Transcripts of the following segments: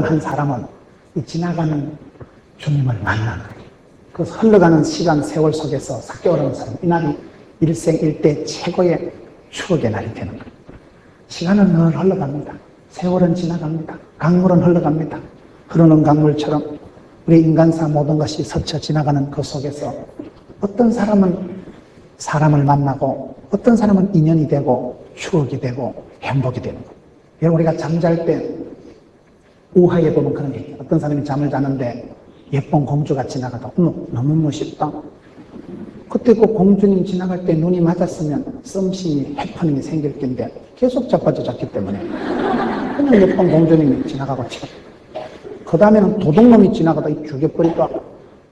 한 사람은 이 지나가는 주님을 만나는 거예요. 그 흘러가는 시간, 세월 속에서 삭개오라는 사람, 이 날이 일생일대 최고의 추억의 날이 되는 거예요. 시간은 늘 흘러갑니다. 세월은 지나갑니다. 강물은 흘러갑니다. 흐르는 강물처럼 우리 인간사 모든 것이 스쳐 지나가는 그 속에서 어떤 사람은 사람을 만나고 어떤 사람은 인연이 되고 추억이 되고 행복이 되는 거예요. 여러분, 우리가 잠잘 때 우하에 보면 그런 게 있어요. 어떤 사람이 잠을 자는데 예쁜 공주가 지나가다 너무 멋있다. 그때 그 공주님 지나갈 때 눈이 맞았으면 썸씽이 해프닝이 생길 텐데 계속 자빠져 잤기 때문에 그냥 예쁜 공주님이 지나가고 치고, 그 다음에는 도둑놈이 지나가다 죽여버리다,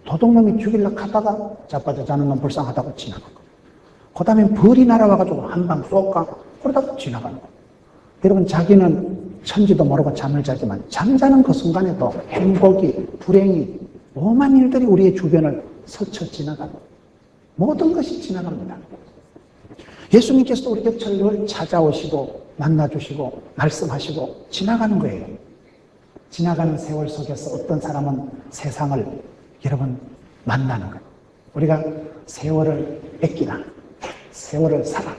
도둑놈이 죽이려고 하다가 자빠져 자는 건 불쌍하다고 지나가고, 그 다음에 벌이 날아와가지고 한 방 쏠까 그러다가 지나가는 거예요. 여러분, 자기는 천지도 모르고 잠을 자지만 잠자는 그 순간에도 행복이, 불행이, 오만 일들이 우리의 주변을 스쳐 지나가는 거예요. 모든 것이 지나갑니다. 예수님께서도 우리 곁을 늘 찾아오시고 만나주시고 말씀하시고 지나가는 거예요. 지나가는 세월 속에서 어떤 사람은 세상을 여러분 만나는 거예요. 우리가 세월을 뺏기나 세월을 살아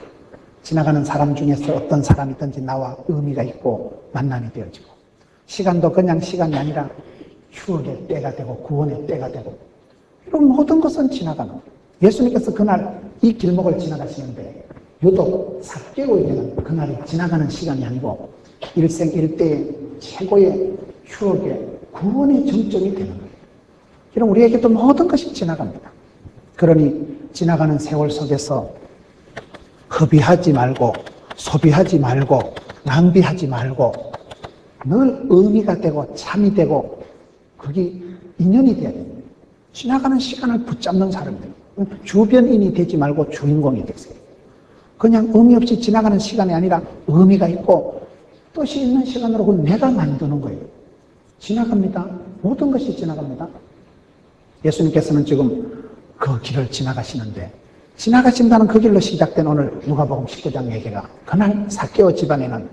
지나가는 사람 중에서 어떤 사람이든지 나와 의미가 있고 만남이 되어지고, 시간도 그냥 시간이 아니라 추억의 때가 되고 구원의 때가 되고, 이런 모든 것은 지나가는 거예요. 예수님께서 그날 이 길목을 지나가시는데 유독 삭개오에게는 그날이 지나가는 시간이 아니고 일생일대의 최고의 추억의 구원의 정점이 되는 거예요. 그럼 우리에게도 모든 것이 지나갑니다. 그러니 지나가는 세월 속에서 허비하지 말고 소비하지 말고 낭비하지 말고 늘 의미가 되고 참이 되고 그게 인연이 돼야 됩니다. 지나가는 시간을 붙잡는 사람들, 주변인이 되지 말고 주인공이 되세요. 그냥 의미 없이 지나가는 시간이 아니라 의미가 있고 뜻이 있는 시간으로 내가 만드는 거예요. 지나갑니다. 모든 것이 지나갑니다. 예수님께서는 지금 그 길을 지나가시는데, 지나가신다는 그 길로 시작된 오늘 누가복음 19장 얘기가 그날 삭개오 집안에는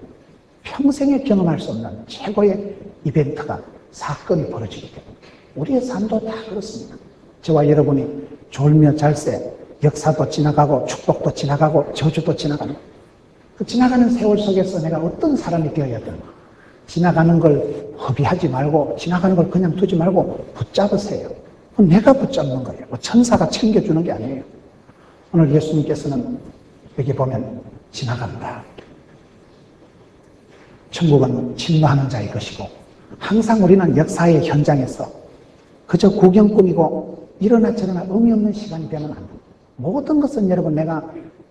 평생에 경험할 수 없는 최고의 이벤트가, 사건이 벌어지게 됩니다. 우리의 삶도 다 그렇습니다. 저와 여러분이 졸며 잘새 역사도 지나가고 축복도 지나가고 저주도 지나가는, 그 지나가는 세월 속에서 내가 어떤 사람이 되어야 되는가. 지나가는 걸 허비하지 말고 지나가는 걸 그냥 두지 말고 붙잡으세요. 내가 붙잡는 거예요. 천사가 챙겨주는 게 아니에요. 오늘 예수님께서는 여기 보면 지나간다. 천국은 침노하는 자의 것이고, 항상 우리는 역사의 현장에서 그저 구경꾼이고 이러나 저러나 의미 없는 시간이 되면 안 됩니다. 모든 것은 여러분 내가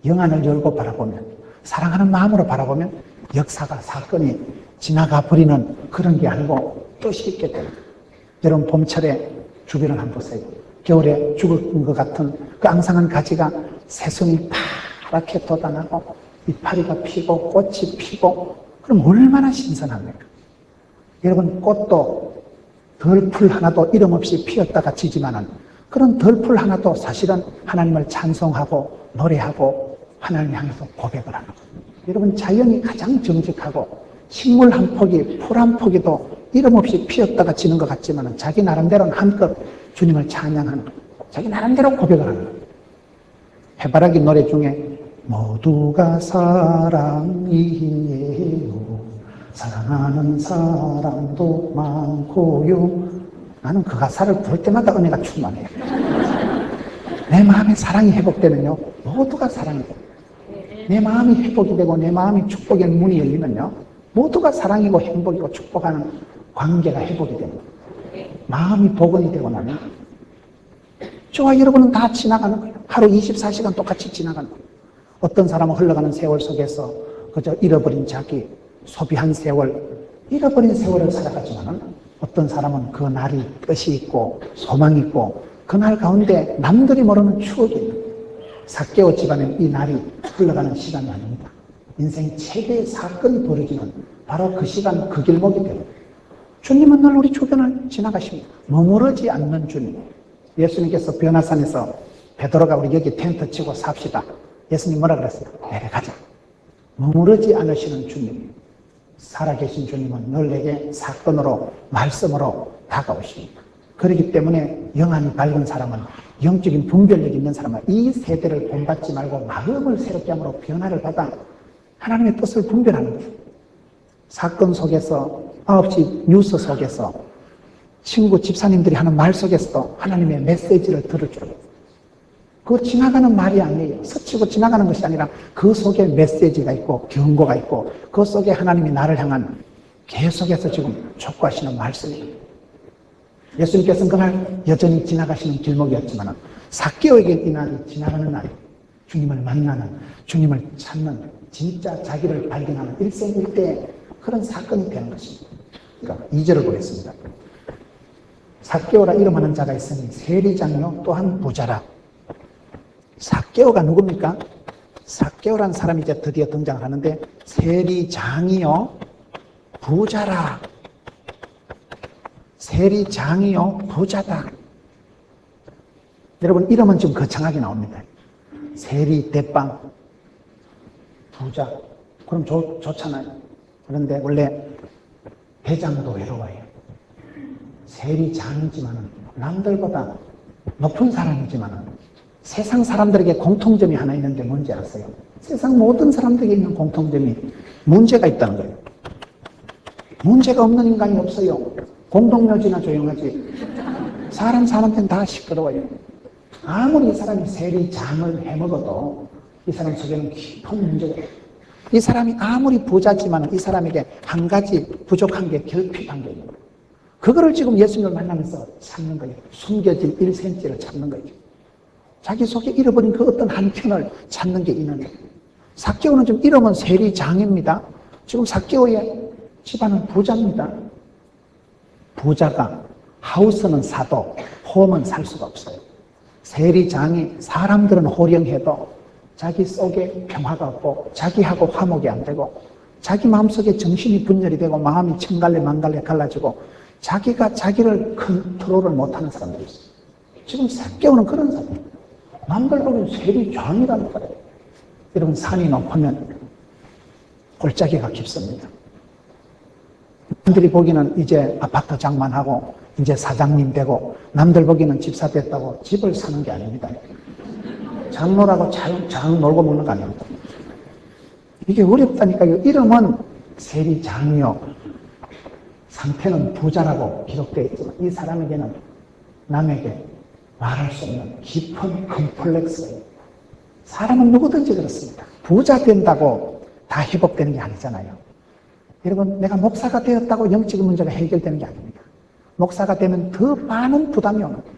영안을 열고 바라보면, 사랑하는 마음으로 바라보면 역사가, 사건이 지나가 버리는 그런 게 아니고 뜻이 있게 됩니다. 여러분, 봄철에 주변을 한번 보세요. 겨울에 죽을 것 같은 그 앙상한 가지가 새순이 파랗게 돋아나고 이파리가 피고 꽃이 피고, 그럼 얼마나 신선합니까? 여러분, 꽃도 덜풀 하나도 이름 없이 피었다가 지지만은 그런 덜풀 하나도 사실은 하나님을 찬송하고 노래하고 하나님 향해서 고백을 하는 거예요. 여러분, 자연이 가장 정직하고 식물 한 포기, 풀 한 포기도 이름 없이 피었다가 지는 것 같지만 자기 나름대로는 한껏 주님을 찬양하는 거예요. 자기 나름대로 고백을 하는 거예요. 해바라기 노래 중에 모두가 사랑이에요, 사랑하는 사람도 많고요. 나는 그 가사를 부를 때마다 은혜가 충만해요. 내 마음에 사랑이 회복되면요, 모두가 사랑이 돼요. 내 마음이 회복이 되고 내 마음이 축복의 문이 열리면요, 모두가 사랑이고 행복이고 축복하는 관계가 회복이 됩니다. 마음이 복원이 되고 나면 저와 여러분은 다 지나가는 거예요. 하루 24시간 똑같이 지나가는 거예요. 어떤 사람은 흘러가는 세월 속에서 그저 잃어버린 자기, 소비한 세월, 잃어버린 세월을 살아가지만 어떤 사람은 그 날이 뜻이 있고 소망이 있고 그날 가운데 남들이 모르는 추억이 있는 거예요. 삭개오 집안엔 이 날이 흘러가는 시간이 아닙니다. 인생 최대의 사건이 벌어지는 바로 그 시간, 그 길목이 되는 거예요. 주님은 늘 우리 주변을 지나가십니다. 머무르지 않는 주님. 예수님께서 변화산에서 베드로가 우리 여기 텐트 치고 삽시다. 예수님 뭐라 그랬어요? 내려가자. 머무르지 않으시는 주님. 살아계신 주님은 늘 내게 사건으로, 말씀으로 다가오십니다. 그렇기 때문에 영안이 밝은 사람은, 영적인 분별력이 있는 사람은 이 세대를 본받지 말고 마음을 새롭게 함으로 변화를 받아 하나님의 뜻을 분별하는 거예요. 사건 속에서, 9시 뉴스 속에서, 친구, 집사님들이 하는 말 속에서도 하나님의 메시지를 들을 줄 알아요. 그거 지나가는 말이 아니에요. 스치고 지나가는 것이 아니라 그 속에 메시지가 있고 경고가 있고 그 속에 하나님이 나를 향한 계속해서 지금 촉구하시는 말씀이에요. 예수님께서는 그날 여전히 지나가시는 길목이었지만 삭개오에게 이날이 지나가는 날이에요. 주님을 만나는, 주님을 찾는, 진짜 자기를 발견하는 일생일대의 그런 사건이 되는 것입니다. 그러니까 2절을 보겠습니다. 삭개오라 이름하는 자가 있으니 세리장이요 또한 부자라. 삭개오가 누굽니까? 삭개오라는 사람이 이제 드디어 등장을 하는데, 세리장이요 부자라. 세리장이요 부자다. 여러분, 이름은 좀 거창하게 나옵니다. 세리, 대빵, 부자. 그럼 좋잖아요. 그런데 원래 대장도 외로워요. 세리장이지만 남들보다 높은 사람이지만 세상 사람들에게 공통점이 하나 있는데 뭔지 아세요? 세상 모든 사람들에게 있는 공통점이 문제가 있다는 거예요. 문제가 없는 인간이 없어요. 공동묘지나 조용하지. 사람 사는데는 다 시끄러워요. 아무리 이 사람이 세리장을 해먹어도 이 사람 속에는 깊은 문제가 있어요. 이 사람이 아무리 부자지만 이 사람에게 한 가지 부족한 게 결핍한 게 있는 거예요. 그거를 지금 예수님을 만나면서 찾는 거예요. 숨겨진 1cm를 찾는 거예요. 자기 속에 잃어버린 그 어떤 한켠을 찾는 게 있는 거예요. 삭개오는 지금 이름은 세리장입니다. 지금 삭개오의 집안은 부자입니다. 부자가 하우스는 사도 홈은 살 수가 없어요. 세리장이 사람들은 호령해도 자기 속에 평화가 없고 자기하고 화목이 안 되고 자기 마음속에 정신이 분열이 되고 마음이 천갈래 만갈래 갈라지고 자기가 자기를 컨트롤을 못하는 사람들이 있어요. 지금 삭개오는 그런 사람이에요. 남들 보면 세리장이라는 거예요. 여러분, 산이 높으면 골짜기가 깊습니다. 남들이 보기는 이제 아파트 장만하고 이제 사장님 되고 남들 보기는 집사 됐다고 집을 사는 게 아닙니다. 장로라고 장 놀고 먹는 거 아닙니다. 이게 어렵다니까요. 이름은 세리장이요, 상태는 부자라고 기록되어 있지만 이 사람에게는 남에게 말할 수 없는 깊은 컴플렉스가 있어요. 사람은 누구든지 그렇습니다. 부자 된다고 다 회복되는 게 아니잖아요. 여러분, 내가 목사가 되었다고 영적인 문제가 해결되는 게 아닙니다. 목사가 되면 더 많은 부담이 오는 거예요.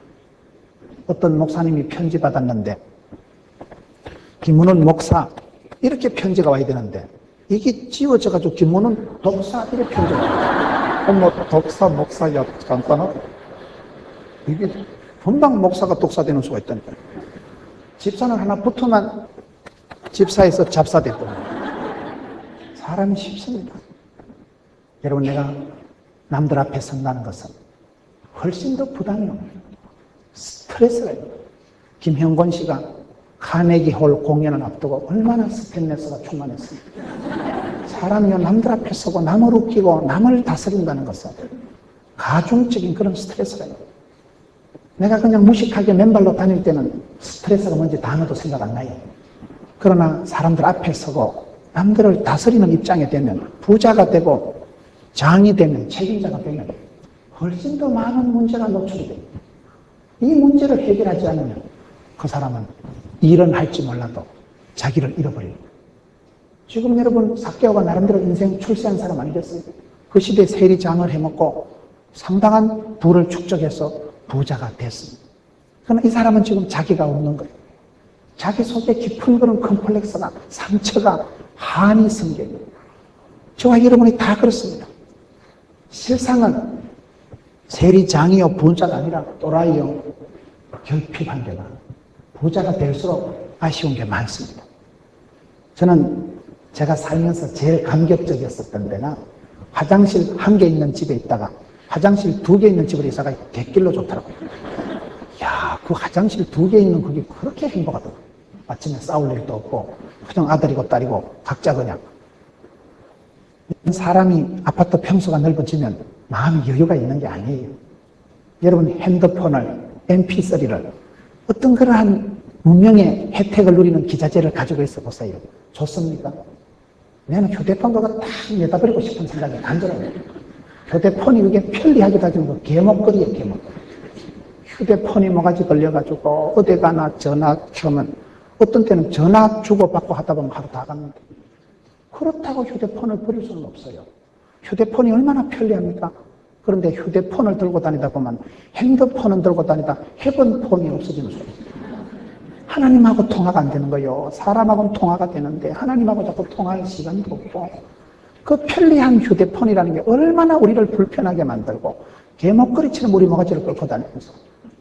어떤 목사님이 편지 받았는데, 김문은 목사 이렇게 편지가 와야 되는데 이게 지워져가지고 김문은 독사 이렇게 편지가 와요. 뭐 독사, 목사야 간단하다. 이게 금방 목사가 독사 되는 수가 있다니까요. 집사는 하나 붙으면 집사에서 잡사 됐거든요. 사람이 쉽습니다. 여러분, 내가 남들 앞에 선다는 것은 훨씬 더 부담이 옵니다. 스트레스가 있습니다. 김형곤 씨가 카네기 홀 공연을 앞두고 얼마나 스트레스가 충만했습니다. 사람이 남들 앞에 서고 남을 웃기고 남을 다스린다는 것은 가중적인 그런 스트레스가 있습니다. 내가 그냥 무식하게 맨발로 다닐 때는 스트레스가 뭔지 단어도 생각 안 나요. 그러나 사람들 앞에 서고 남들을 다스리는 입장에 되면, 부자가 되고 장이 되면, 책임자가 되면 훨씬 더 많은 문제가 노출이 됩니다. 이 문제를 해결하지 않으면 그 사람은 일은 할지 몰라도 자기를 잃어버립니다. 지금 여러분, 삭개오가 나름대로 인생 출세한 사람 아니겠습니까? 그 시대에 세리장을 해먹고 상당한 부를 축적해서 부자가 됐습니다. 그러나 이 사람은 지금 자기가 없는 거예요. 자기 속에 깊은 그런 컴플렉스나 상처가, 한이 생겨요. 저와 여러분이 다 그렇습니다. 세상은 세리장이요 부자가 아니라 또라이요 결핍한 게 많아요. 부자가 될수록 아쉬운 게 많습니다. 저는 제가 살면서 제일 감격적이었었던 데는 화장실 1개 있는 집에 있다가 화장실 2개 있는 집으로 이사가 객길로 좋더라고요. 야, 그 화장실 2개 있는 그게 그렇게 행복하더라고요. 아침에 싸울 일도 없고 그냥 아들이고 딸이고 각자 그냥 사람이 아파트 평수가 넓어지면 마음이 여유가 있는 게 아니에요. 여러분 핸드폰을, mp3를 어떤 그러한 문명의 혜택을 누리는 기자재를 가지고 있어 보세요. 좋습니까? 나는 휴대폰 그거 딱 내다버리고 싶은 생각이 간절해요. 휴대폰이 그게 편리하기도 하지만 개목걸이에요, 개목걸이. 휴대폰이 뭐가지 걸려가지고 어디 가나 전화 켜면 어떤 때는 전화 주고받고 하다 보면 하루 다 갑니다. 그렇다고 휴대폰을 버릴 수는 없어요. 휴대폰이 얼마나 편리합니까? 그런데 휴대폰을 들고 다니다 보면 핸드폰은 들고 다니다 헤븐폰이 없어지는 소리. 하나님하고 통화가 안 되는 거예요. 사람하고는 통화가 되는데 하나님하고 자꾸 통화할 시간도 없고, 그 편리한 휴대폰이라는 게 얼마나 우리를 불편하게 만들고 개목걸이처럼 우리 모가지를 끌고 다니면서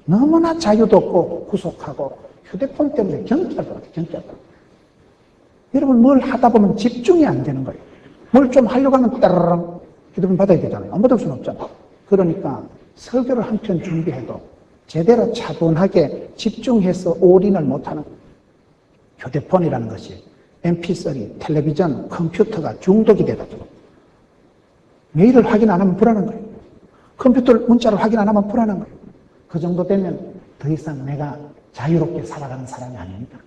너무나 자유도 없고 구속하고 휴대폰 때문에 경찰도. 여러분 뭘 하다 보면 집중이 안 되는 거예요. 뭘 좀 하려고 하면 따르릉 휴대폰 받아야 되잖아요. 안 받을 수는 없잖아요. 그러니까 설교를 한 편 준비해도 제대로 차분하게 집중해서 올인을 못하는 휴대폰이라는 것이 mp3, 텔레비전, 컴퓨터가 중독이 돼가지고 메일을 확인 안 하면 불안한 거예요. 컴퓨터 문자를 확인 안 하면 불안한 거예요. 그 정도 되면 더 이상 내가 자유롭게 살아가는 사람이 아닙니다.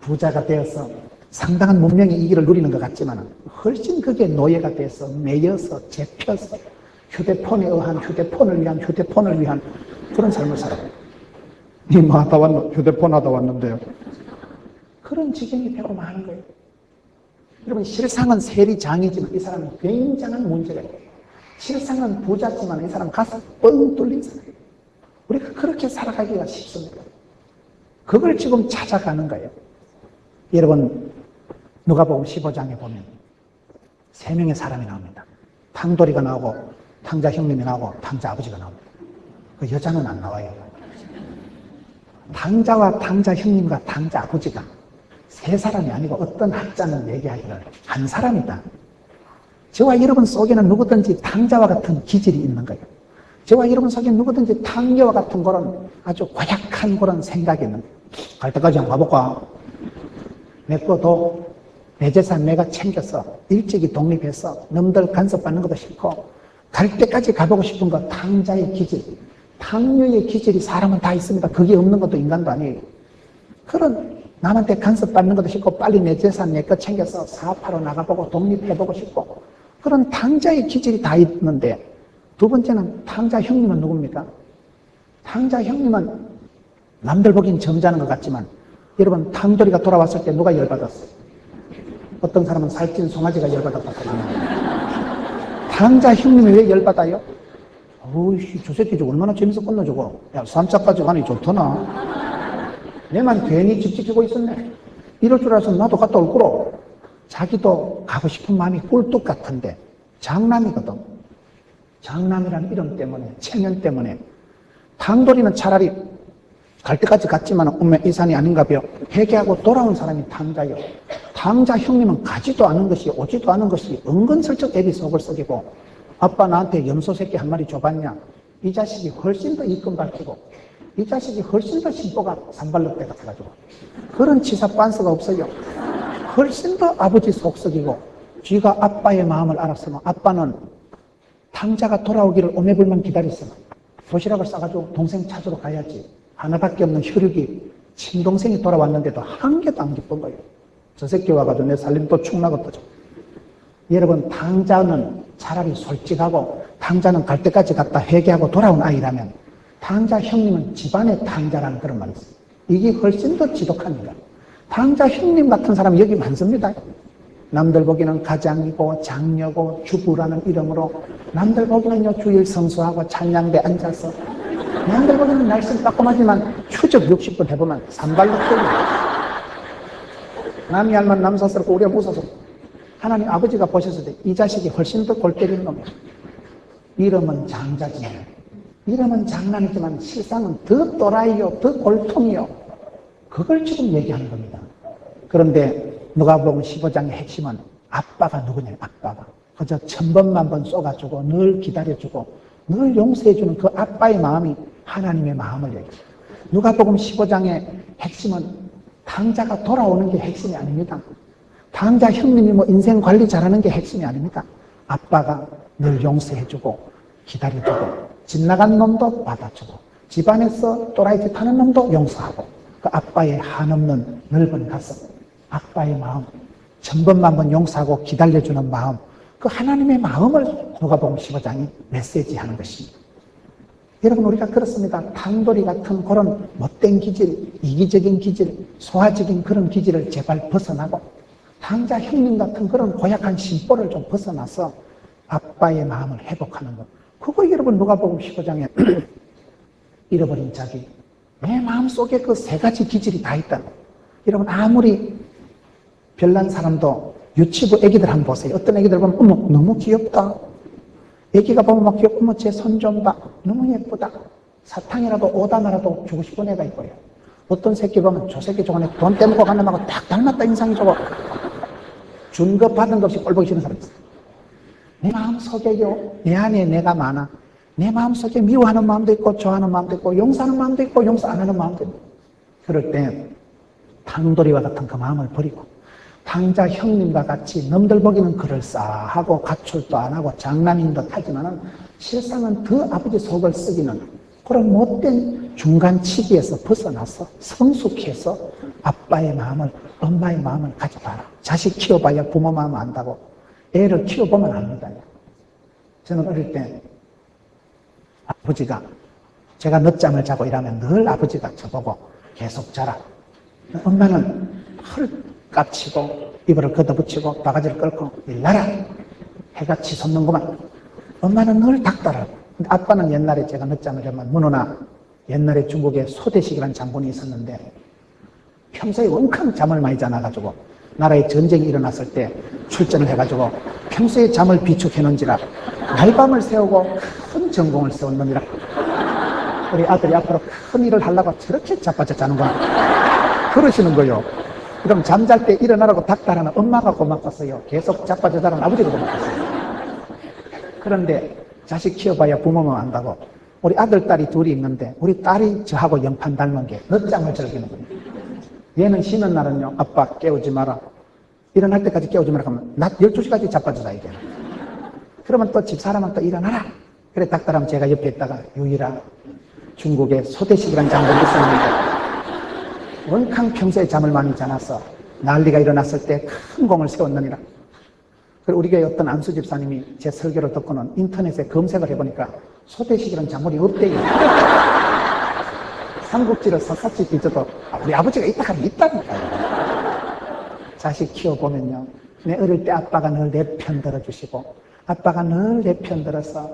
부자가 되어서 상당한 문명의 이기를 누리는 것 같지만 훨씬 그게 노예가 돼서 매여서 잡혀서 휴대폰에 의한 휴대폰을 위한 그런 삶을 살아요. 뭐 하다 왔노? 휴대폰 하다 왔는데요. 그런 지경이 되고 많은 거예요. 여러분 실상은 세리장이지만 이 사람은 굉장한 문제가 있어요. 실상은 부자지만 이 사람은 가슴 뻥 뚫린 사람이에요. 우리가 그렇게 살아가기가 쉽습니다. 그걸 지금 찾아가는 거예요. 여러분 누가복음 15장에 보면 3명의 사람이 나옵니다. 탕돌이가 나오고 탕자 형님이 나오고 탕자 아버지가 나옵니다. 그 여자는 안 나와요. 탕자와 탕자 형님과 탕자 아버지가 세 사람이 아니고 어떤 학자는 얘기하기를 한 사람이다. 저와 여러분 속에는 누구든지 탕자와 같은 기질이 있는 거예요. 저와 여러분 속에 누구든지 탕자와 같은 그런 아주 고약한 그런 생각이 있는 거예요. 갈 때까지 한번 가볼까? 내 것도 내 재산 내가 챙겨서 일찍이 독립해서 남들 간섭받는 것도 싫고 갈 때까지 가보고 싶은 거 탕자의 기질, 탕류의 기질이 사람은 다 있습니다. 그게 없는 것도 인간도 아니에요. 그런 남한테 간섭받는 것도 싫고 빨리 내 재산 내 것 챙겨서 사업하러 나가보고 독립해보고 싶고 그런 탕자의 기질이 다 있는데, 두 번째는 탕자 형님은 누굽니까? 탕자 형님은 남들 보기엔 점잖은 것 같지만 여러분 탕돌이가 돌아왔을 때 누가 열받았어요? 어떤 사람은 살찐 송아지가 열받았다고 합니다. 탕자 형님이 왜 열받아요? 어이씨 저 새끼 저거 얼마나 재밌었겠나 저거. 야 3차까지 가니 좋더나. 내만 괜히 집지키고 있었네. 이럴 줄 알아서 나도 갔다 올 거로. 자기도 가고 싶은 마음이 꿀뚝 같은데 장남이거든. 장남이라는 이름 때문에, 체면 때문에. 탕돌이는 차라리 갈 때까지 갔지만 어메 이 산이 아닌가 봐요. 회개하고 돌아온 사람이 탕자요. 탕자 형님은 가지도 않은 것이 오지도 않은 것이 은근슬쩍 애비 속을 썩이고, 아빠 나한테 염소 새끼 한 마리 줘봤냐? 이 자식이 훨씬 더 이끈 밝히고 이 자식이 훨씬 더 심보가 산발럭대 같아가지고 그런 치사 빤스가 없어요. 훨씬 더 아버지 속 썩이고, 쥐가 아빠의 마음을 알았으면 아빠는 탕자가 돌아오기를 오매불만 기다렸으면 도시락을 싸가지고 동생 찾으러 가야지. 하나밖에 없는 혈육이 친동생이 돌아왔는데도 한 개도 안 기쁜 거예요. 저 새끼 와가지고 내 살림 또 축나겠다. 여러분 탕자는 차라리 솔직하고 탕자는 갈 때까지 갔다 회개하고 돌아온 아이라면 탕자 형님은 집안의 탕자라는 그런 말이 있어요. 이게 훨씬 더 지독합니다. 탕자 형님 같은 사람 여기 많습니다. 남들 보기에는 가장이고 장녀고 주부라는 이름으로 남들 보기에는요 주일 성수하고 찬양대 앉아서 남들 보기에는 날씬 따끔하지만 추적 60분 해보면 산발로 끓여요. 남이 알면 남사스럽고 우리가 무서워서 하나님 아버지가 보셨을 때 이 자식이 훨씬 더 골 때리는 놈이야. 이름은 장자지만 이름은 장난이지만 실상은 더 또라이요 더 골통이요. 그걸 지금 얘기하는 겁니다. 그런데 누가복음 15장의 핵심은 아빠가 누구냐. 아빠가 그저 1000번만번 쏘가지고 늘 기다려주고 늘 용서해주는 그 아빠의 마음이 하나님의 마음을 얘기해요. 누가복음 15장의 핵심은 탕자가 돌아오는 게 핵심이 아닙니다. 탕자 형님이 뭐 인생 관리 잘하는 게 핵심이 아닙니다. 아빠가 늘 용서해주고 기다려주고 집 나간 놈도 받아주고 집안에서 또라이짓 하는 놈도 용서하고 그 아빠의 한없는 넓은 가슴, 아빠의 마음, 천번만번 용서하고 기다려주는 마음, 그 하나님의 마음을 누가복음 15장이 메시지하는 것입니다. 여러분, 우리가 그렇습니다. 탕돌이 같은 그런 못된 기질, 이기적인 기질, 소화적인 그런 기질을 제발 벗어나고 당자 형님 같은 그런 고약한 심보를 좀 벗어나서 아빠의 마음을 회복하는 것. 그거 여러분 누가복음 15장에 잃어버린 자기, 내 마음속에 그 세 가지 기질이 다 있다. 여러분, 아무리 별난 사람도 유치부 애기들 한번 보세요. 어떤 애기들 보면 어머 너무 귀엽다. 애기가 보면 막 귀엽고 어머 제 손 좀 봐. 너무 예쁘다. 사탕이라도 오다나라도 주고 싶은 애가 있고요. 어떤 새끼 보면 저 새끼 저번에 돈 떼먹고 간 놈하고 딱 닮았다. 인상이 저거. 준 것 받은 것 없이 꼴보기 싫은 사람 있어요. 내 마음속에요, 내 안에 내가 많아. 내 마음속에 미워하는 마음도 있고 좋아하는 마음도 있고 용서하는 마음도 있고 용서 안 하는 마음도 있고. 그럴 때 탕돌이와 같은 그 마음을 버리고 당자 형님과 같이 남들 보기는 그럴싸하고 가출도 안 하고 장난인 듯 하지만은 실상은 그 아버지 속을 썩이는 그런 못된 중간치기에서 벗어나서 성숙해서 아빠의 마음을, 엄마의 마음을 가져봐라. 자식 키워봐야 부모 마음 안다고. 애를 키워보면 압니다. 저는 어릴 때 아버지가 제가 늦잠을 자고 이러면 늘 아버지가 저보고 계속 자라. 엄마는 헐 깝치고 이불을 걷어붙이고 바가지를 끌고 일나라 해가 치솟는구만. 엄마는 늘 닥달하고. 근데 아빠는 옛날에 제가 늦잠을 자면 문호나 옛날에 중국에 소대식이라는 장군이 있었는데 평소에 원칸 잠을 많이 자놔가지고 나라에 전쟁이 일어났을 때 출전을 해가지고 평소에 잠을 비축해놓은지라 날밤을 새우고 큰 전공을 세운 놈이라. 우리 아들이 앞으로 큰 일을 하려고 저렇게 자빠져 자는구나 그러시는 거요. 그럼 잠잘 때 일어나라고 닥달하는 엄마가 고맙겠어요? 계속 자빠져 자라는 아버지가 고맙겠어요? 그런데 자식 키워봐야 부모만 안다고. 우리 아들, 딸이 둘이 있는데 우리 딸이 저하고 영판 닮은 게 늦잠을 즐기는 거예요. 얘는 쉬는 날은요, 아빠 깨우지 마라. 일어날 때까지 깨우지 마라 하면 낮 12시까지 자빠져 자야 돼. 그러면 또 집사람은 또 일어나라. 그래 닥달하면 제가 옆에 있다가 유일한 중국의 소대식이라는 장군이 있었는데 원캉 평소에 잠을 많이 자놔서 난리가 일어났을 때 큰 공을 세웠느니라. 그리고 우리 교회 어떤 안수 집사님이 제 설교를 듣고는 인터넷에 검색을 해보니까 소대식이라는 장군이 없대요. 삼국지를 샅샅이 뒤져도 우리 아버지가 있다 하면 있다니까요. 자식 키워보면요, 내 어릴 때 아빠가 늘 내 편 들어주시고 아빠가 늘 내 편 들어서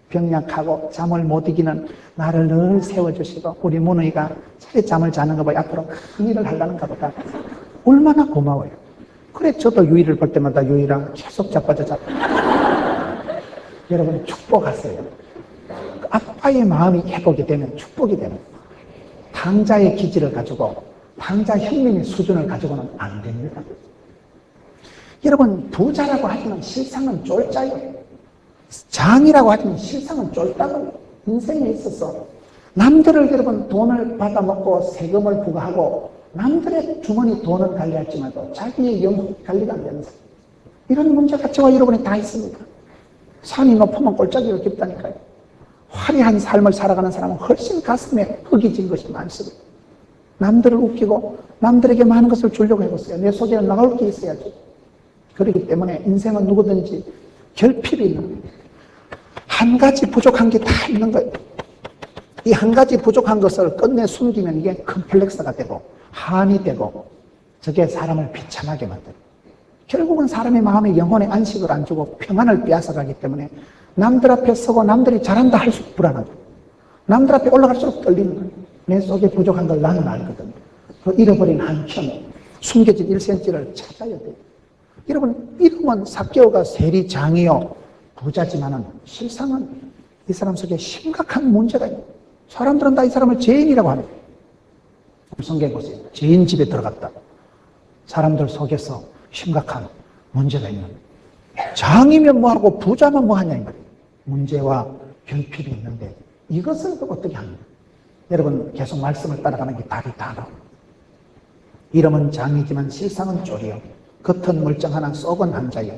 병약하고 잠을 못 이기는 나를 늘 세워주시고 우리 문의가 차라리 잠을 자는 거 보여 앞으로 큰 일을 하려는가 보다. 얼마나 고마워요. 그래 저도 유일을 볼 때마다 유일랑 계속 자빠져 자빠. 여러분 축복하세요. 아빠의 마음이 회복이 되면 축복이 되는 거예요. 당자의 기질을 가지고 당자 형님의 수준을 가지고는 안 됩니다. 여러분 부자라고 하지만 실상은 쫄자예요. 장이라고 하지만 실상은 쫄다고. 인생에 있어서 남들을 여러분 돈을 받아먹고 세금을 부과하고 남들의 주머니 돈을 관리할지마도 자기의 영혼 관리가 안 되는 사람, 이런 문제가 저와 여러분이 다 있습니다. 산이 높으면 골짜기가 깊다니까요. 화려한 삶을 살아가는 사람은 훨씬 가슴에 흙이 진 것이 많습니다. 남들을 웃기고 남들에게 많은 것을 주려고 해보세요. 내 속에는 나올 게 있어야지. 그렇기 때문에 인생은 누구든지 결핍이 있는 거예요. 한 가지 부족한 게 다 있는 거예요. 이 한 가지 부족한 것을 끝내 숨기면 이게 컴플렉스가 되고 한이 되고 저게 사람을 비참하게 만들어요. 결국은 사람의 마음에 영혼의 안식을 안 주고 평안을 빼앗아가기 때문에 남들 앞에 서고 남들이 잘한다 할수록 불안하고 남들 앞에 올라갈수록 떨리는 거예요. 내 속에 부족한 걸 나는 알거든요. 그 잃어버린 한 켠, 숨겨진 1cm를 찾아야 돼요. 여러분, 이름은 삭개오가 세리장이요 부자지만은 실상은 이 사람 속에 심각한 문제가 있어요. 사람들은 다 이 사람을 죄인이라고 합니다. 성경에 보세요. 죄인 집에 들어갔다. 사람들 속에서 심각한 문제가 있는 거예요. 장이면 뭐하고 부자면 뭐하냐 이 말이에요. 문제와 결핍이 있는데 이것을 어떻게 합니까? 여러분 계속 말씀을 따라가는 게 답이 다 나와요. 이름은 장이지만 실상은 쫄이요 겉은 멀쩡하나 속은 한자요.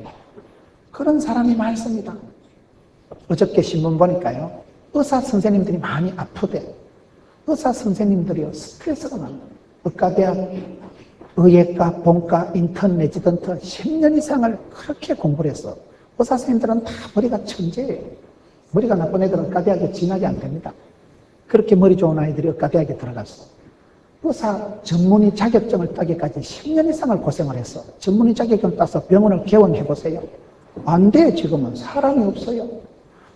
그런 사람이 많습니다. 어저께 신문 보니까요, 의사 선생님들이 많이 아프대. 의사 선생님들이요, 스트레스가 많아요. 의과대학, 의예과, 본과, 인턴, 레지던트 10년 이상을 그렇게 공부를 했어. 의사 선생님들은 다 머리가 천재예요. 머리가 나쁜 애들은 의과대학에 진학이 안 됩니다. 그렇게 머리 좋은 아이들이 의과대학에 들어갔어. 의사 전문의 자격증을 따기까지 10년 이상을 고생을 했어. 전문의 자격증을 따서 병원을 개원해보세요. 안 돼, 지금은. 사람이 없어요.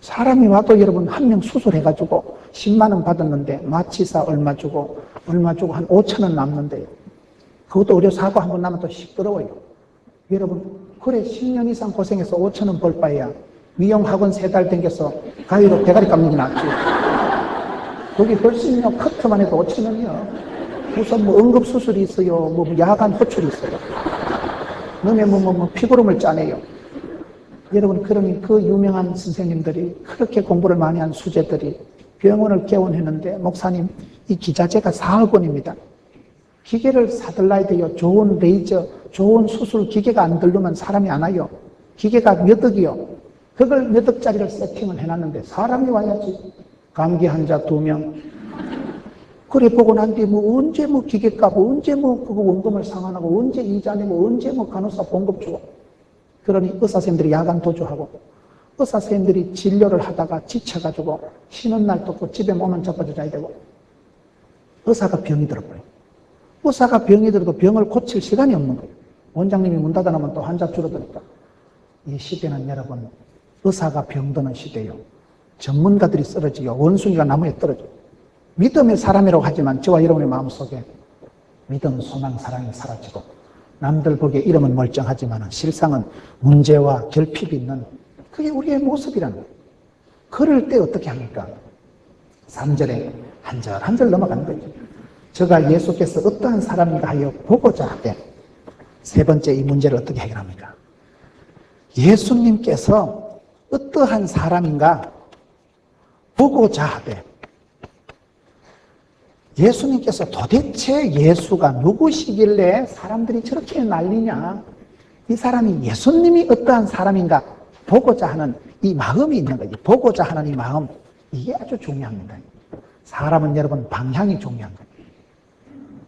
사람이 와도 여러분 한 명 수술해가지고 10만 원 받았는데 마취사 얼마 주고 한 5천 원 남는데요. 그것도 의료사고 한 번 나면 또 시끄러워요. 여러분, 그래 10년 이상 고생해서 5천 원 벌 바에야 미용학원 3달 댕겨서 가위로 대가리 깎는 게 낫지. 거기 훨씬요, 커트만 해도 5천 원이요. 무슨 뭐 응급수술이 있어요. 뭐 야간 호출이 있어요. 너네 피부름을 짜내요. 여러분, 그러니 그 유명한 선생님들이 그렇게 공부를 많이 한 수재들이 병원을 개원했는데, 목사님, 이 기자재가 4억 원입니다. 기계를 사들라야 돼요. 좋은 레이저, 좋은 수술 기계가 안 들르면 사람이 안 와요. 기계가 몇 억이요. 그걸 몇 억짜리를 세팅을 해놨는데 사람이 와야지. 감기 환자 2명. 그래 보고 난 뒤에 언제 기계 까고, 언제 그거 원금을 상환하고, 언제 이자 내고, 언제 간호사 봉급 주고. 그러니 의사 선생님들이 야간 도주하고, 의사 선생님들이 진료를 하다가 지쳐가지고 쉬는 날도 없고 집에 몸은 자빠져 자야 되고, 의사가 병이 들어버려요. 의사가 병이 들어도 병을 고칠 시간이 없는 거예요. 원장님이 문 닫아놓으면 또 환자 줄어드니까. 이 시대는 여러분, 의사가 병드는 시대요. 전문가들이 쓰러지요. 원숭이가 나무에 떨어져요. 믿음의 사람이라고 하지만 저와 여러분의 마음속에 믿음, 소망, 사랑이 사라지고, 남들 보기에 이름은 멀쩡하지만 실상은 문제와 결핍이 있는, 그게 우리의 모습이라는 거예요. 그럴 때 어떻게 합니까? 3절에 한 절 넘어가는 거죠. 저가 예수께서 어떠한 사람인가 하여 보고자 하되, 세 번째 이 문제를 어떻게 해결합니까? 예수님께서 어떠한 사람인가 보고자 하되, 예수님께서 도대체 예수가 누구시길래 사람들이 저렇게 난리냐? 이 사람이 예수님이 어떠한 사람인가 보고자 하는 이 마음이 있는 거지. 보고자 하는 이 마음, 이게 아주 중요합니다. 사람은 여러분 방향이 중요한 거예요.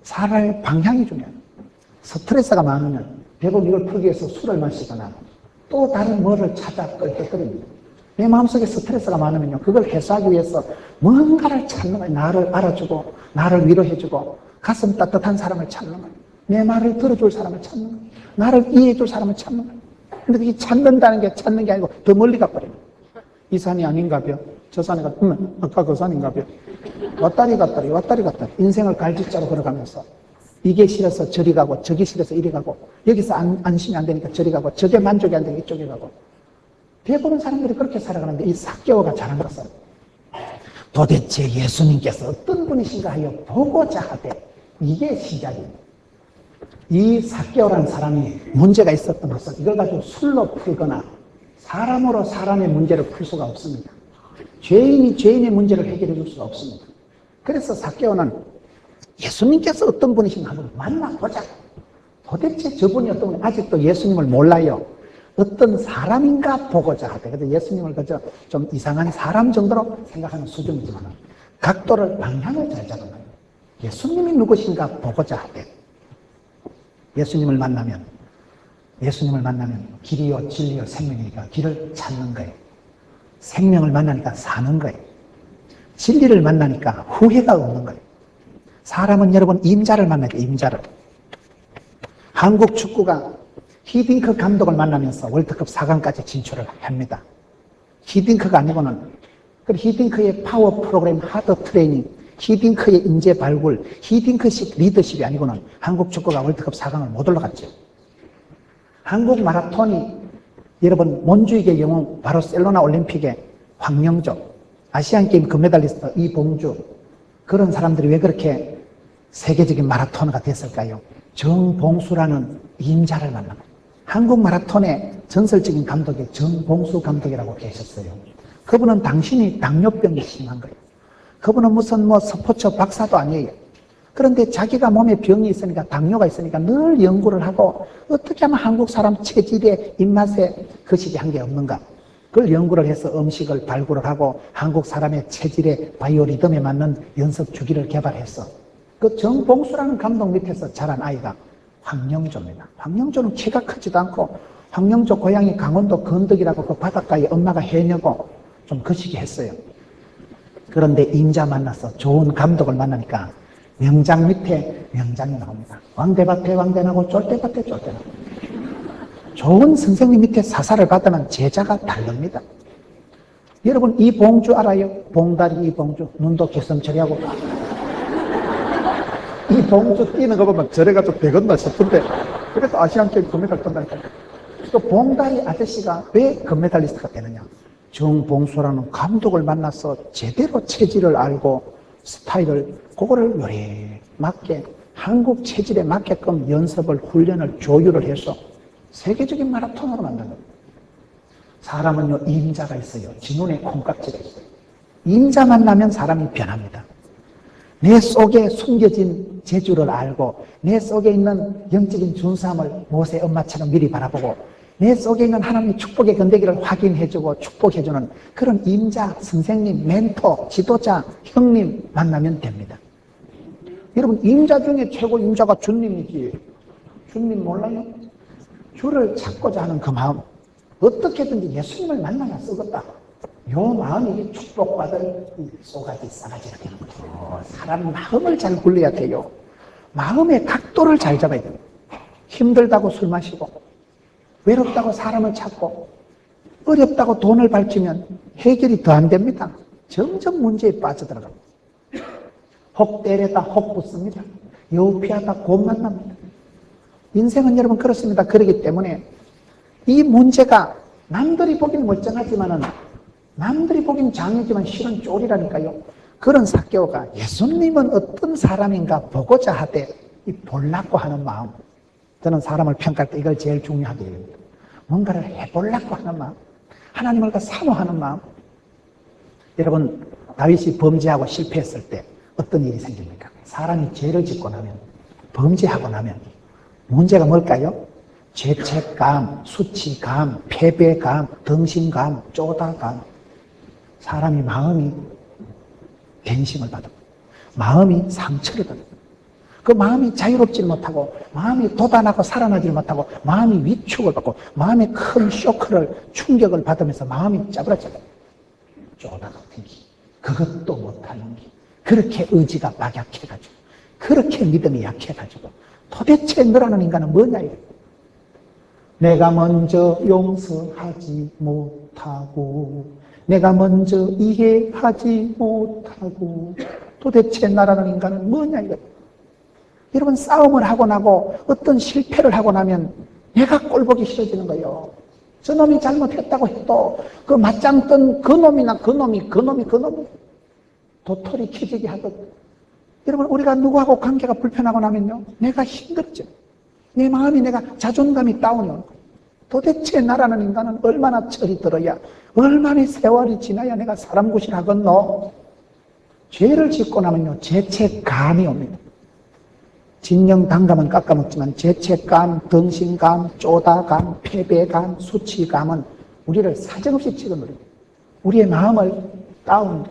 사람의 방향이 중요해요. 스트레스가 많으면 대부분 이걸 풀기 위해서 술을 마시거나 또 다른 뭐를 찾아 끌떡거립니다. 내 마음속에 스트레스가 많으면요, 그걸 해소하기 위해서 뭔가를 찾는 거예요. 나를 알아주고, 나를 위로해주고, 가슴 따뜻한 사람을 찾는 거예요. 내 말을 들어줄 사람을 찾는 거예요. 나를 이해해줄 사람을 찾는 거예요. 근데 그게 찾는 게 아니고 더 멀리 가버려요. 이 산이 아닌가벼? 저 산에 아까 그 산인가벼? 왔다리 갔다리. 인생을 갈짓자로 걸어가면서 이게 싫어서 저리 가고, 저기 싫어서 이리 가고, 여기서 안심이 안 되니까 저리 가고, 저게 만족이 안 되니까 이쪽에 가고. 대부분 사람들이 그렇게 살아가는데, 이 삭개오가 잘한 것은 도대체 예수님께서 어떤 분이신가 하여 보고자 하되, 이게 시작입니다. 이 삭개오라는 사람이 문제가 있었던 것은 이걸 가지고 술로 풀거나 사람으로 사람의 문제를 풀 수가 없습니다. 죄인이 죄인의 문제를 해결해 줄 수가 없습니다. 그래서 삭개오는 예수님께서 어떤 분이신가 한번 만나보자. 도대체 저분이 어떤 분이, 아직도 예수님을 몰라요. 어떤 사람인가 보고자 하되, 그래서 예수님을 그저 좀 이상한 사람 정도로 생각하는 수준이지만 각도를, 방향을 잘 잡은 거예요. 예수님이 누구신가 보고자 하되, 예수님을 만나면 길이요 진리요 생명이니까 길을 찾는 거예요. 생명을 만나니까 사는 거예요. 진리를 만나니까 후회가 없는 거예요. 사람은 여러분 임자를 만나요. 임자를. 한국 축구가 히딩크 감독을 만나면서 월드컵 4강까지 진출을 합니다. 히딩크가 아니고는, 히딩크의 파워 프로그램, 하드 트레이닝, 히딩크의 인재 발굴, 히딩크식 리더십이 아니고는 한국 축구가 월드컵 4강을 못 올라갔죠. 한국 마라톤이 여러분 몬주익의 영웅 바르셀로나 올림픽의 황명조, 아시안게임 금메달리스트 이봉주, 그런 사람들이 왜 그렇게 세계적인 마라토너가 됐을까요? 정봉수라는 임자를 만납니다. 한국 마라톤의 전설적인 감독이 정봉수 감독이라고 계셨어요. 그분은 당신이 당뇨병이 심한 거예요. 그분은 무슨 스포츠 박사도 아니에요. 그런데 자기가 몸에 병이 있으니까, 당뇨가 있으니까 늘 연구를 하고 어떻게 하면 한국 사람 체질의 입맛에 거시기 한 게 없는가. 그걸 연구를 해서 음식을 발굴을 하고 한국 사람의 체질의 바이오리듬에 맞는 연습 주기를 개발했어. 그 정봉수라는 감독 밑에서 자란 아이가 황영조입니다. 황영조는 키가 크지도 않고, 황영조 고향이 강원도 건덕이라고 그 바닷가에 엄마가 해녀고 좀 거시기 했어요. 그런데 임자 만나서 좋은 감독을 만나니까 명장 밑에 명장이 나옵니다. 왕대밭에 왕대나고 쫄대밭에 쫄대나고. 좋은 선생님 밑에 사사를 받으면 제자가 다릅니다. 여러분 이봉주 알아요? 봉다리 이봉주. 눈도 개슴처리하고. 이봉주 뛰는 거 보면 저래가지고 되겠나 싶은데, 그래서 아시안게임 금메달 딴다니까요. 그 봉다리 아저씨가 왜 금메달리스트가 되느냐? 정봉수라는 감독을 만나서 제대로 체질을 알고 스타일을, 그거를 요래 맞게 한국 체질에 맞게끔 연습을, 훈련을, 조율을 해서 세계적인 마라톤으로 만든 겁니다. 사람은요, 임자가 있어요. 지눈에 콩깍지가 있어요. 임자 만나면 사람이 변합니다. 내 속에 숨겨진 재주를 알고, 내 속에 있는 영적인 준수함을 모세 엄마처럼 미리 바라보고, 내 속에 있는 하나님의 축복의 건데기를 확인해주고 축복해주는 그런 임자, 선생님, 멘토, 지도자, 형님 만나면 됩니다. 여러분, 임자 중에 최고 임자가 주님이지. 주님 몰라요? 주를 찾고자 하는 그 마음, 어떻게든지 예수님을 만나야 쓰겠다. 요 마음이 축복받을 이 쏘가지, 싸가지가 되는 거죠. 사람 마음을 잘 굴려야 돼요. 마음의 각도를 잘 잡아야 돼요. 힘들다고 술 마시고, 외롭다고 사람을 찾고, 어렵다고 돈을 밝히면 해결이 더 안 됩니다. 점점 문제에 빠져들어갑니다. 혹 때렸다 혹 붙습니다. 여우 피하다 곧 만납니다. 인생은 여러분 그렇습니다. 그렇기 때문에 이 문제가 남들이 보기는 멀쩡하지만은, 남들이 보기는 장이지만 실은 쫄이라니까요. 그런 삭개오가 예수님은 어떤 사람인가 보고자 하되 이 볼라고 하는 마음, 저는 사람을 평가할 때 이걸 제일 중요하게 여깁니다. 뭔가를 해보려고 하는 마음, 하나님을 더 사모하는 마음. 여러분, 다윗이 범죄하고 실패했을 때 어떤 일이 생깁니까? 사람이 죄를 짓고 나면, 범죄하고 나면 문제가 뭘까요? 죄책감, 수치감, 패배감, 덩신감, 쪼다감. 사람이 마음이 벤심을 받아, 마음이 상처를 받아. 그 마음이 자유롭지 못하고, 마음이 돋아나고 살아나지 못하고, 마음이 위축을 받고, 마음의 큰 쇼크를, 충격을 받으면서 마음이 짜부라져요. 쪼다 같은 기, 그것도 못하는 기, 그렇게 의지가 막약해가지고, 그렇게 믿음이 약해가지고, 도대체 너라는 인간은 뭐냐 이거예요. 내가 먼저 용서하지 못하고, 내가 먼저 이해하지 못하고, 도대체 나라는 인간은 뭐냐 이거예요. 여러분, 싸움을 하고 나고 어떤 실패를 하고 나면 내가 꼴보기 싫어지는 거예요. 저놈이 잘못했다고 해도 그 맞짱 뜬 그놈이나 그놈이 도토리 캐지기 하듯, 여러분, 우리가 누구하고 관계가 불편하고 나면요, 내가 힘들죠. 내 마음이, 내가 자존감이 다운이 오는 거예요. 도대체 나라는 인간은 얼마나 철이 들어야, 얼마나 세월이 지나야 내가 사람 구실하겠노? 죄를 짓고 나면요, 죄책감이 옵니다. 진정당감은 깎아먹지만 죄책감, 덩신감, 쪼다감, 패배감, 수치감은 우리를 사정없이 찍어누립니다. 우리의 마음을 다운,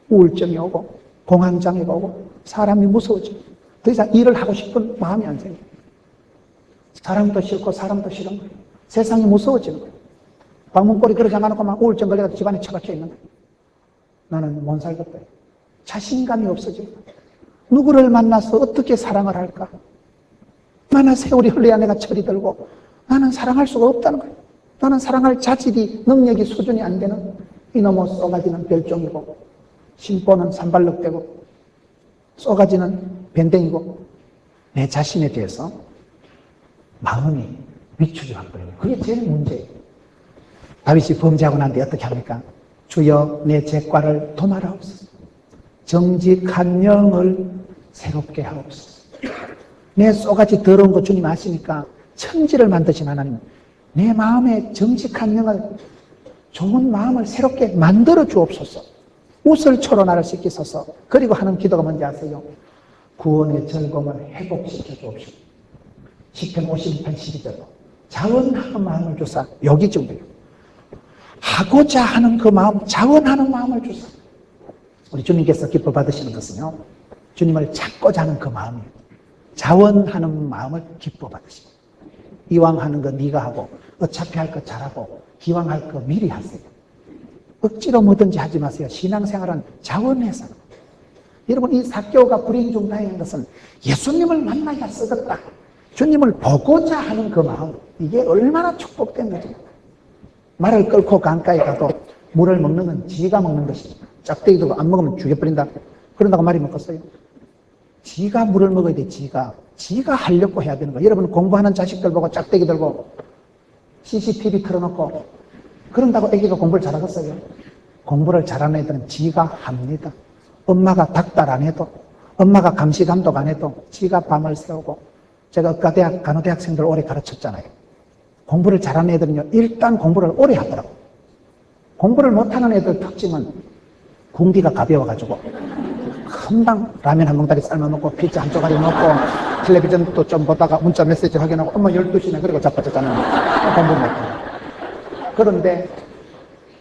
우울증이 오고 공황장애가 오고 사람이 무서워지고 더 이상 일을 하고 싶은 마음이 안 생겨요. 사람도 싫고 사람도 싫은 거예요. 세상이 무서워지는 거예요. 방문골이 그러지 않고 막 우울증 걸려서 집안에 처박혀 있는 거예요. 나는 못 살겠다. 자신감이 없어지는 거예요. 누구를 만나서 어떻게 사랑을 할까? 얼마나 세월이 흘러야 내가 철이 들고, 나는 사랑할 수가 없다는 거예요. 나는 사랑할 자질이, 능력이, 수준이 안 되는 이놈의 쏘가지는 별종이고, 심보는 산발럭대고, 쏘가지는 밴댕이고, 내 자신에 대해서 마음이 위축이 와버려요. 그게 제일 문제예요. 다윗이 범죄하고 난 뒤에 어떻게 합니까? 주여 내 죄과를 도말하옵소서. 정직한 영을 새롭게 하옵소서. 내 쏘가지 더러운 거 주님 아시니까 천지를 만드신 하나님, 내 마음에 정직한 영을, 좋은 마음을 새롭게 만들어 주옵소서. 웃을 초로 나를 씻기소서. 그리고 하는 기도가 뭔지 아세요? 구원의 즐거움을 회복시켜 주옵시고 시편 52편 12절로 자원하는 마음을 주사. 여기 중요해요. 하고자 하는 그 마음, 자원하는 마음을 주사. 우리 주님께서 기뻐 받으시는 것은요, 주님을 찾고자 하는 그 마음이에요. 자원하는 마음을 기뻐 받으시고, 이왕 하는 거 네가 하고 어차피 할 거 잘하고 기왕 할 거 미리 하세요. 억지로 뭐든지 하지 마세요. 신앙생활은 자원해서. 여러분, 이 삭개오가 불행 중 다행인 것은 예수님을 만나야 쓰겠다, 주님을 보고자 하는 그 마음, 이게 얼마나 축복된 거죠. 말을 끌고 강가에 가도 물을 먹는 건 지가 먹는 것이지, 짝대기도 안 먹으면 죽여버린다, 그런다고 말이 먹겠어요? 지가 물을 먹어야 돼. 지가 하려고 해야 되는 거야. 여러분, 공부하는 자식들 보고 짝대기 들고 CCTV 틀어놓고 그런다고 애기가 공부를 잘하겠어요? 공부를 잘하는 애들은 지가 합니다. 엄마가 닥달 안 해도, 엄마가 감시 감독 안 해도 지가 밤을 새우고. 제가 의과대학 간호대학생들 오래 가르쳤잖아요. 공부를 잘하는 애들은요, 일단 공부를 오래 하더라고. 공부를 못하는 애들 특징은 궁디가 가벼워가지고 금방 라면 한 봉다리 삶아먹고 피자 한 쪼가리 먹고 텔레비전도 좀 보다가 문자 메시지 확인하고 엄마 12시네 그리고 자빠졌잖아요. 공부 못해요. 그런데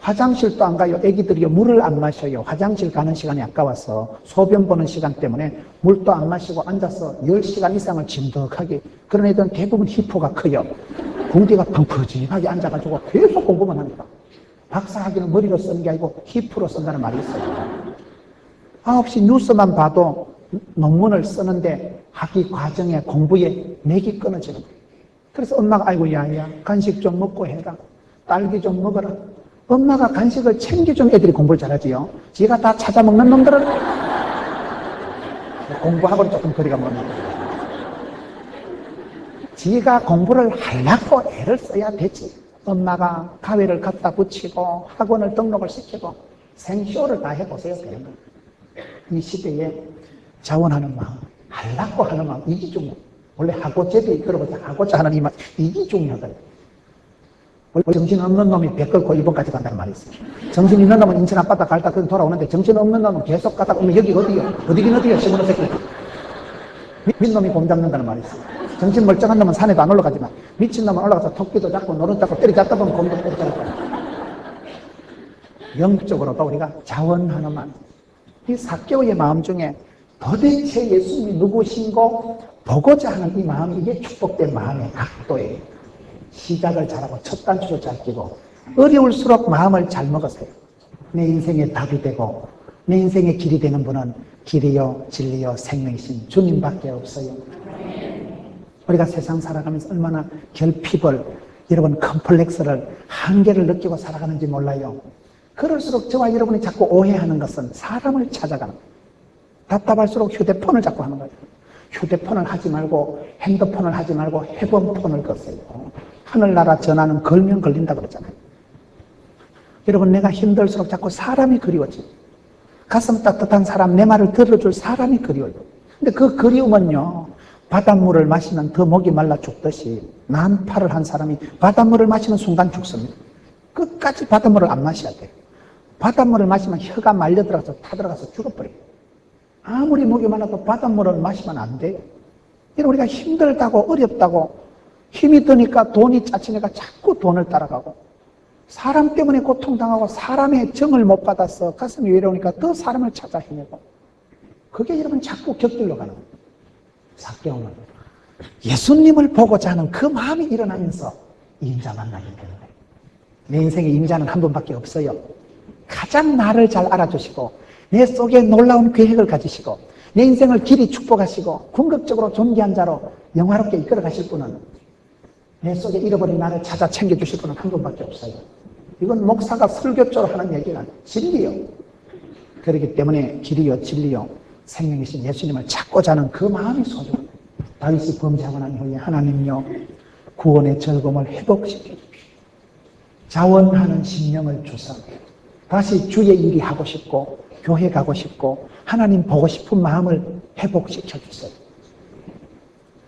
화장실도 안 가요. 애기들이요, 물을 안 마셔요. 화장실 가는 시간이 아까워서 소변 보는 시간 때문에 물도 안 마시고 앉아서 10시간 이상을 진득하게. 그런 애들은 대부분 히포가 커요. 궁디가 펑퍼짐하게 앉아가지고 계속 공부만 합니다. 박사학위는 머리로 쓰는 게 아니고 히프로 쓴다는 말이 있어요. 9시 뉴스만 봐도 논문을 쓰는데 학위 과정에 공부에 맥이 끊어지는 거예요. 그래서 엄마가 아이고 야야 간식 좀 먹고 해라, 딸기 좀 먹어라. 엄마가 간식을 챙겨주면 애들이 공부를 잘하지요. 지가 다 찾아 먹는 놈들은 공부하고는 조금 거리가 멉니다. 지가 공부를 하려고 애를 써야 되지. 엄마가 가위를 갖다 붙이고 학원을 등록을 시키고 생쇼를 다 해보세요. 그런 거. 이 시대에 자원하는 마음, 하려고 하는 마음, 이게 중요해요. 원래 하고제비 그러고 하고자 하는 이 마음, 이게 중요하거든요. 정신 없는 놈이 배 끌고 일본까지 간다는 말이 있어요. 정신 있는 놈은 인천 앞바다 갈다 그냥 돌아오는데 정신 없는 놈은 계속 가다가 오면 여기 어디요? 어디긴 어디요? 시골 새끼. 민놈이 곰 잡는다는 말이 있어요. 정신 멀쩡한 놈은 산에도 안 올라가지만 미친 놈은 올라가서 토끼도 잡고 노릇 잡고 때리 잡다 보면 곰도 때리 잡고. 영적으로도 우리가 자원하는 마음, 이 삭개오의 마음 중에 도대체 예수님이 누구신고 보고자 하는 이 마음, 이게 축복된 마음의 각도예요. 시작을 잘하고 첫 단추를 잘 끼고 어려울수록 마음을 잘 먹으세요. 내 인생의 답이 되고 내 인생의 길이 되는 분은 길이요 진리요 생명이신 주님밖에 없어요. 우리가 세상 살아가면서 얼마나 결핍을, 여러분 컴플렉스를, 한계를 느끼고 살아가는지 몰라요. 그럴수록 저와 여러분이 자꾸 오해하는 것은 사람을 찾아가는 거예요. 답답할수록 휴대폰을 자꾸 하는 거예요. 휴대폰을 하지 말고 핸드폰을 하지 말고 해본폰을 거세요. 하늘나라 전화는 걸면 걸린다 그러잖아요. 여러분, 내가 힘들수록 자꾸 사람이 그리워져요. 가슴 따뜻한 사람, 내 말을 들어줄 사람이 그리워요. 근데 그 그리움은요, 바닷물을 마시면 더 목이 말라 죽듯이 난파를 한 사람이 바닷물을 마시는 순간 죽습니다. 끝까지 바닷물을 안 마셔야 돼요. 바닷물을 마시면 혀가 말려들어가서 타들어가서 죽어버려요. 아무리 목이 말라도 바닷물을 마시면 안 돼요. 우리가 힘들다고 어렵다고 힘이 드니까 돈이 짜치니까 자꾸 돈을 따라가고, 사람 때문에 고통당하고 사람의 정을 못 받아서 가슴이 외로우니까 더 사람을 찾아 헤매고, 그게 여러분 자꾸 곁들러 가는 거예요. 삭개오는 예수님을 보고자 하는 그 마음이 일어나면서 임자 만나게 되는 거예요. 내 인생의 임자는 한 분밖에 없어요. 가장 나를 잘 알아주시고 내 속에 놀라운 계획을 가지시고 내 인생을 길이 축복하시고 궁극적으로 존귀한 자로 영화롭게 이끌어 가실 분은, 내 속에 잃어버린 나를 찾아 챙겨주실 분은 한 분밖에 없어요. 이건 목사가 설교조로 하는 얘기가 아니에요. 진리요. 그렇기 때문에 길이요 진리요 생명이신 예수님을 찾고자 하는 그 마음이 소중합니다. 다윗이 범죄하고 난 후에 하나님요 구원의 즐거움을 회복시켜 주십시오. 자원하는 심령을 주사 다시 주의 일이 하고 싶고 교회 가고 싶고 하나님 보고 싶은 마음을 회복시켜 주세요.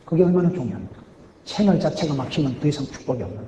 그게 얼마나 중요합니까? 채널 자체가 막히면 더 이상 축복이 없는데.